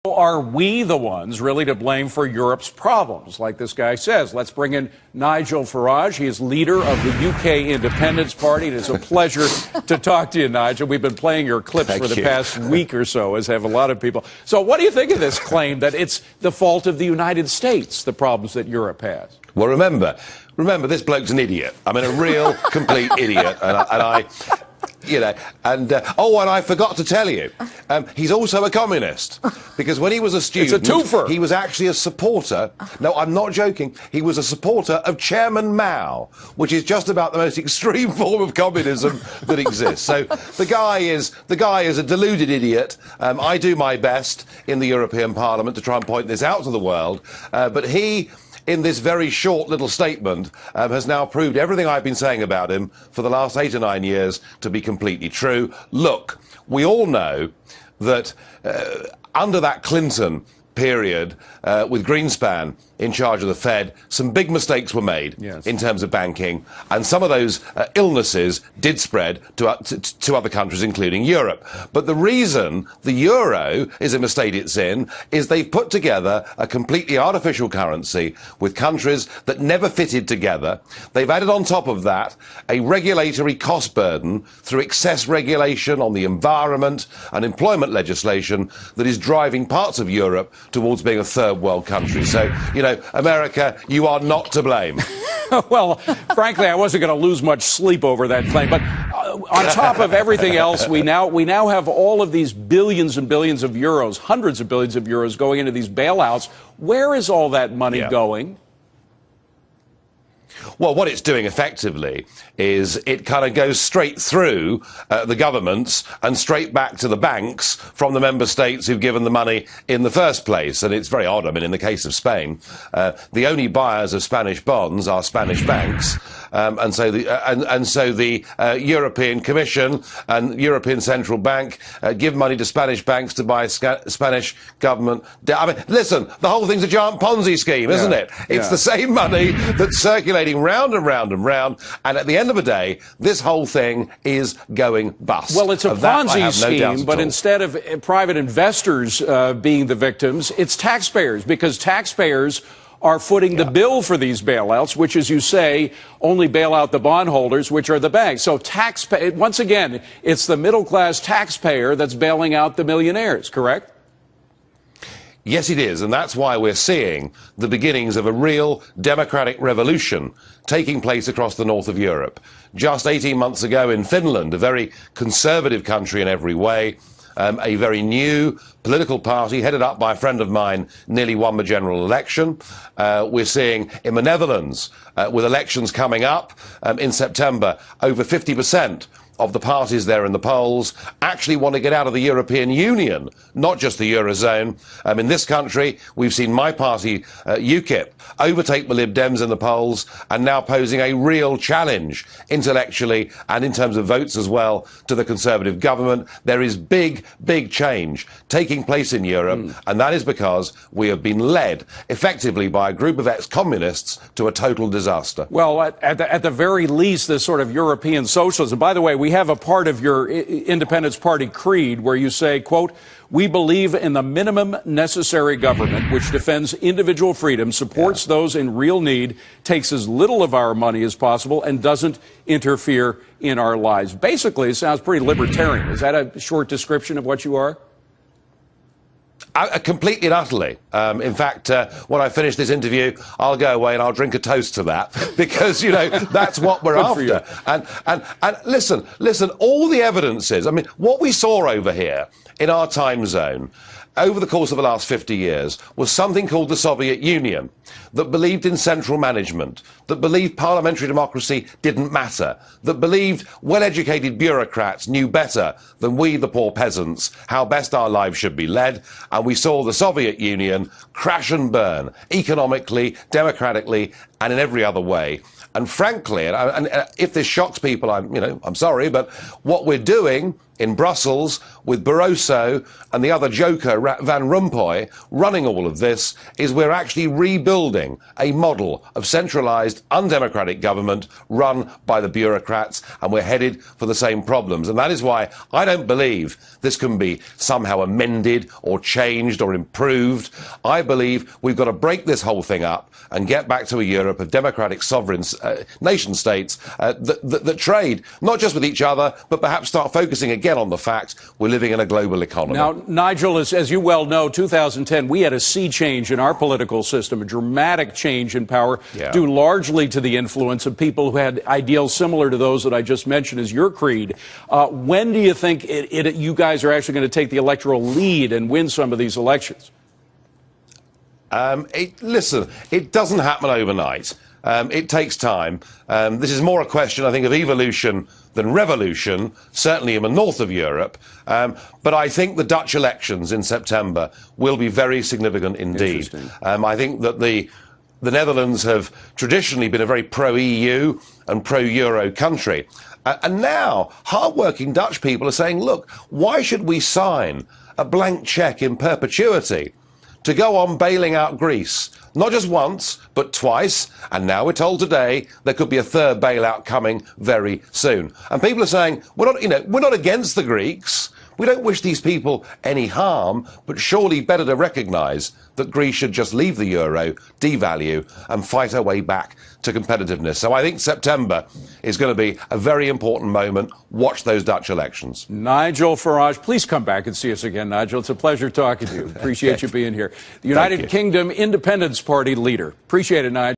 Are we the ones really to blame for Europe's problems? Like this guy says, let's bring in Nigel Farage. He is leader of the UK Independence Party. It is a pleasure to talk to you, Nigel. We've been playing your clips for the past week or so, as have a lot of people. So what do you think of this claim that it's the fault of the United States, the problems that Europe has? Well, remember, this bloke's an idiot. I mean, a real, complete idiot. And I forgot to tell you, he's also a communist, because when he was a student, it's a twofer. He was actually a supporter. No, I'm not joking. He was a supporter of Chairman Mao, which is just about the most extreme form of communism that exists. So the guy is a deluded idiot. I do my best in the European Parliament to try and point this out to the world, but he, in this very short little statement, has now proved everything I've been saying about him for the last 8 or 9 years to be completely true. Look, we all know that under that Clinton period, with Greenspan in charge of the Fed, some big mistakes were made in terms of banking, and some of those illnesses did spread to other countries, including Europe. But the reason the euro is in the state it's in is they've put together a completely artificial currency with countries that never fitted together. They've added on top of that a regulatory cost burden through excess regulation on the environment and employment legislation that is driving parts of Europe towards being a third world country. So, America, you are not to blame. Well, frankly, I wasn't going to lose much sleep over that claim. But on top of everything else, we now have all of these billions and billions of euros, hundreds of billions of euros going into these bailouts. Where is all that money going? Well, what it's doing effectively is it kind of goes straight through the governments and straight back to the banks from the member states who've given the money in the first place. And it's very odd. I mean, in the case of Spain, the only buyers of Spanish bonds are Spanish banks. And so the European Commission and European Central Bank give money to Spanish banks to buy Spanish government debt. I mean, listen, the whole thing's a giant Ponzi scheme, isn't it? It's the same money that's circulating round and round and round, and at the end of the day, this whole thing is going bust. Well, it's a Ponzi scheme, but instead of private investors being the victims, it's taxpayers, because taxpayers are footing the bill for these bailouts, which, as you say, only bail out the bondholders, which are the banks. So once again, it's the middle-class taxpayer that's bailing out the millionaires, correct? Yes, it is, and that's why we're seeing the beginnings of a real democratic revolution taking place across the north of Europe. Just 18 months ago in Finland, a very conservative country in every way, a very new political party headed up by a friend of mine nearly won the general election. We're seeing in the Netherlands, with elections coming up in September, over 50% of the parties there in the polls actually want to get out of the European Union, not just the Eurozone. In this country, we've seen my party, UKIP, overtake the Lib Dems in the polls and now posing a real challenge intellectually and in terms of votes as well to the Conservative government. There is big, big change taking place in Europe, and that is because we have been led effectively by a group of ex-communists to a total disaster. Well, at the very least, this sort of European socialism. By the way, we have a part of your Independence Party creed where you say, quote, "We believe in the minimum necessary government which defends individual freedom, supports those in real need, takes as little of our money as possible, and doesn't interfere in our lives." Basically, it sounds pretty libertarian. Is that a short description of what you are? Completely and utterly. In fact, when I finish this interview, I'll go away and I'll drink a toast to that, because, that's what we're after. And listen, all the evidence is, I mean, what we saw over here in our time zone over the course of the last 50 years was something called the Soviet Union, that believed in central management, that believed parliamentary democracy didn't matter, that believed well-educated bureaucrats knew better than we, the poor peasants, how best our lives should be led. And we saw the Soviet Union crash and burn economically, democratically, and in every other way. And frankly, and if this shocks people, I'm sorry, but what we're doing in Brussels with Barroso and the other joker, Van Rompuy, running all of this, is we're actually rebuilding a model of centralised, undemocratic government run by the bureaucrats, and we're headed for the same problems. And that is why I don't believe this can be somehow amended or changed or improved. I believe we've got to break this whole thing up and get back to a Europe of democratic sovereign nation states that trade, not just with each other, but perhaps start focusing again on the fact we're living in a global economy. Now, Nigel, as you well know, 2010, we had a sea change in our political system, a dramatic change in power, due largely to the influence of people who had ideals similar to those that I just mentioned as your creed. When do you think you guys are actually going to take the electoral lead and win some of these elections? Listen, it doesn't happen overnight. It takes time. This is more a question, I think, of evolution than revolution, certainly in the north of Europe. But I think the Dutch elections in September will be very significant indeed. I think that the Netherlands have traditionally been a very pro-EU and pro-Euro country. And now hard-working Dutch people are saying, look, why should we sign a blank cheque in perpetuity to go on bailing out Greece? Not just once, but twice, and now we're told today there could be a third bailout coming very soon. And people are saying, we're not against the Greeks. We don't wish these people any harm, but surely better to recognise that Greece should just leave the euro, devalue, and fight our way back to competitiveness. So I think September is going to be a very important moment. Watch those Dutch elections. Nigel Farage, please come back and see us again, Nigel. It's a pleasure talking to you. Appreciate you being here. The United Kingdom Independence Party leader. Appreciate it, Nigel.